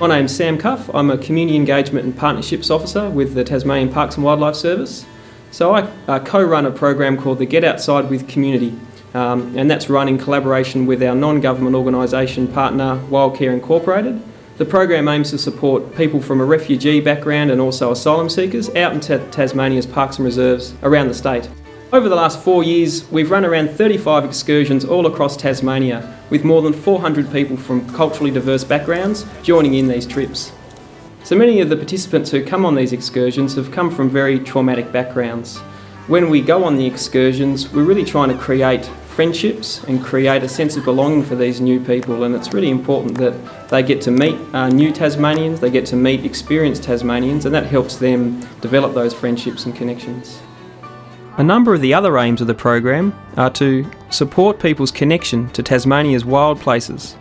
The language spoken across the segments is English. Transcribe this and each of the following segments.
My name's Sam Cuff. I'm a Community Engagement and Partnerships Officer with the Tasmanian Parks and Wildlife Service. So I co-run a program called the Get Outside with Community, and that's run in collaboration with our non-government organisation partner Wildcare Incorporated. The program aims to support people from a refugee background and also asylum seekers out in Tasmania's parks and reserves around the state. Over the last 4 years, we've run around 35 excursions all across Tasmania, with more than 400 people from culturally diverse backgrounds joining in these trips. So many of the participants who come on these excursions have come from very traumatic backgrounds. When we go on the excursions, we're really trying to create friendships and create a sense of belonging for these new people, and it's really important that they get to meet new Tasmanians, they get to meet experienced Tasmanians, and that helps them develop those friendships and connections. A number of the other aims of the program are to support people's connection to Tasmania's wild places,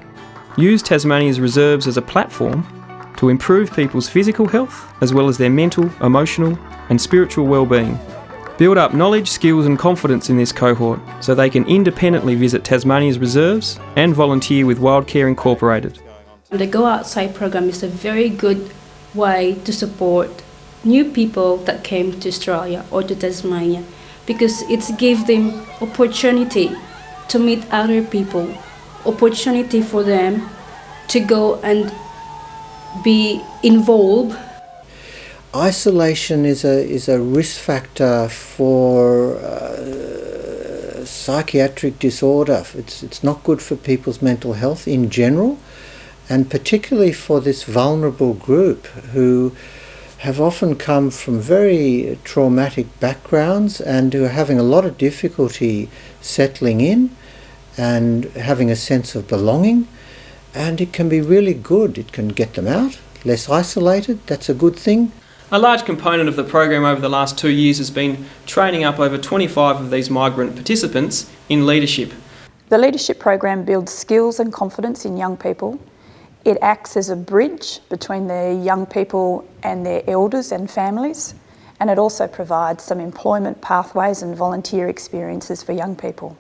use Tasmania's reserves as a platform to improve people's physical health as well as their mental, emotional and spiritual well-being, build up knowledge, skills and confidence in this cohort so they can independently visit Tasmania's reserves and volunteer with Wildcare Incorporated. The Go Outside program is a very good way to support new people that came to Australia or to Tasmania, because it gives them opportunity to meet other people, opportunity for them to go and be involved. Isolation is a risk factor for psychiatric disorder. It's not good for people's mental health in general, and particularly for this vulnerable group who have often come from very traumatic backgrounds and who are having a lot of difficulty settling in and having a sense of belonging. And it can be really good. It can get them out, less isolated. That's a good thing. A large component of the program over the last 2 years has been training up over 25 of these migrant participants in leadership. The leadership program builds skills and confidence in young people. It acts as a bridge between the young people and their elders and families, and it also provides some employment pathways and volunteer experiences for young people.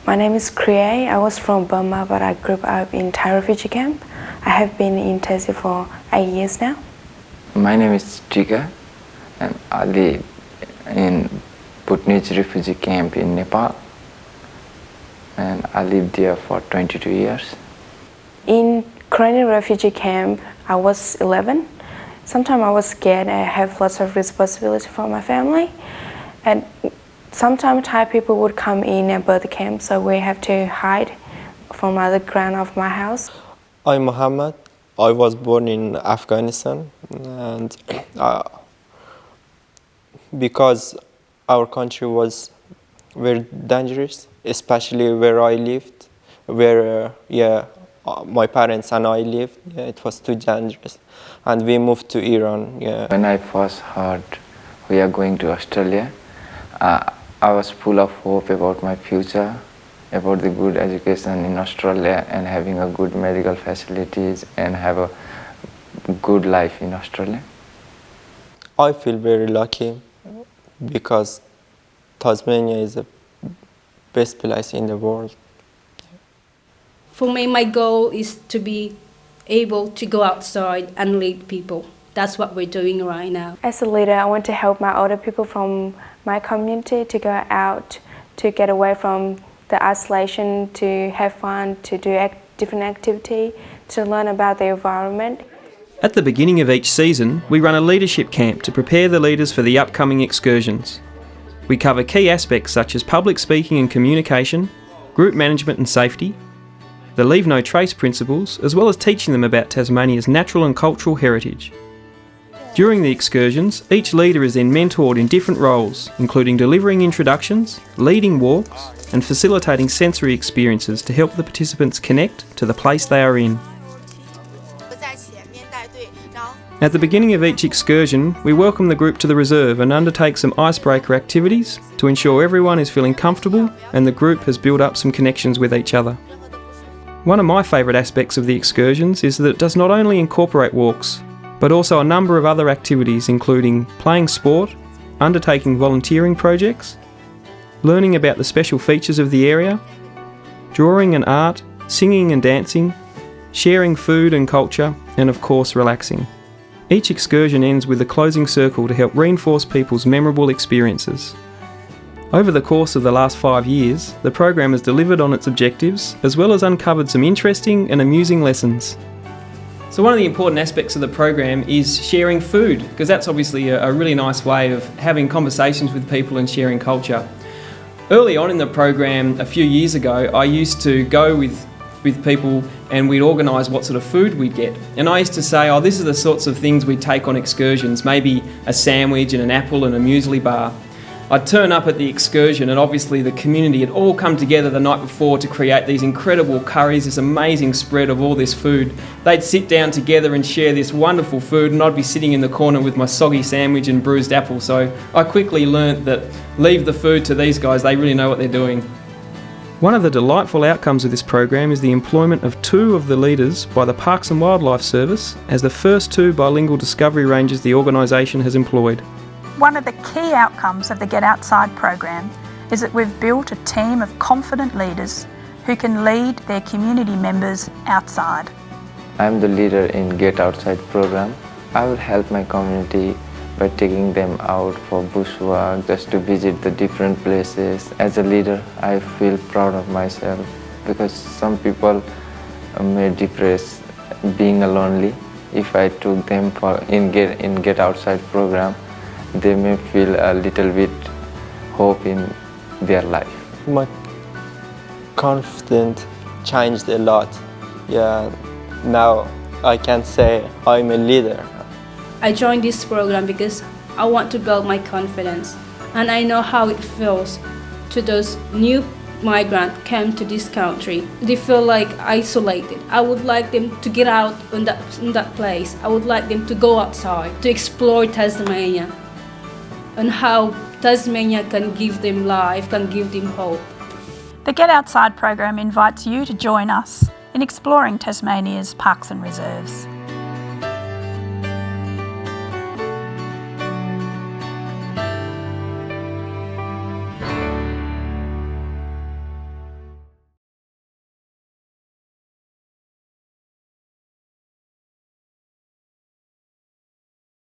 My name is Kriya. I was from Burma, but I grew up in Thai refugee camp. I have been in Tassie for 8 years now. My name is Tika, and I live in Bhutanese refugee camp in Nepal, and I lived there for 22 years. In Korean refugee camp, I was 11. Sometimes I was scared. I have lots of responsibility for my family, and sometimes Thai people would come in and birth camp, so we have to hide from other ground of my house. I'm Muhammad. I was born in Afghanistan, and because our country was very dangerous, especially where I lived, where my parents and I lived, it was too dangerous, and we moved to Iran. When I first heard we are going to Australia, I was full of hope about my future, about the good education in Australia and having a good medical facilities and have a good life in Australia. I feel very lucky because Tasmania is the best place in the world. For me, my goal is to be able to go outside and lead people. That's what we're doing right now. As a leader, I want to help my older people from my community to go out, to get away from the isolation, to have fun, to do different activity, to learn about the environment. At the beginning of each season, we run a leadership camp to prepare the leaders for the upcoming excursions. We cover key aspects such as public speaking and communication, group management and safety, the Leave No Trace principles, as well as teaching them about Tasmania's natural and cultural heritage. During the excursions, each leader is then mentored in different roles, including delivering introductions, leading walks, and facilitating sensory experiences to help the participants connect to the place they are in. At the beginning of each excursion, we welcome the group to the reserve and undertake some icebreaker activities to ensure everyone is feeling comfortable and the group has built up some connections with each other. One of my favourite aspects of the excursions is that it does not only incorporate walks, but also a number of other activities including playing sport, undertaking volunteering projects, learning about the special features of the area, drawing and art, singing and dancing, sharing food and culture, and of course relaxing. Each excursion ends with a closing circle to help reinforce people's memorable experiences. Over the course of the last 5 years, the program has delivered on its objectives, as well as uncovered some interesting and amusing lessons. So one of the important aspects of the program is sharing food, because that's obviously a really nice way of having conversations with people and sharing culture. Early on in the program, a few years ago, I used to go with people and we'd organise what sort of food we'd get. And I used to say, oh, this are the sorts of things we'd take on excursions, maybe a sandwich and an apple and a muesli bar. I'd turn up at the excursion and obviously the community had all come together the night before to create these incredible curries, this amazing spread of all this food. They'd sit down together and share this wonderful food, and I'd be sitting in the corner with my soggy sandwich and bruised apple. So I quickly learnt that leave the food to these guys, they really know what they're doing. One of the delightful outcomes of this program is the employment of 2 of the leaders by the Parks and Wildlife Service as the first 2 bilingual discovery rangers the organisation has employed. One of the key outcomes of the Get Outside program is that we've built a team of confident leaders who can lead their community members outside. I'm the leader in Get Outside program. I will help my community by taking them out for bushwalk, just to visit the different places. As a leader, I feel proud of myself because some people may depress being lonely. If I took them in Get Outside program, they may feel a little bit hope in their life. My confidence changed a lot. Yeah, now I can say I'm a leader. I joined this program because I want to build my confidence, and I know how it feels to those new migrants came to this country. They feel like isolated. I would like them to get out in that place. I would like them to go outside, to explore Tasmania, and how Tasmania can give them life, can give them hope. The Get Outside program invites you to join us in exploring Tasmania's parks and reserves.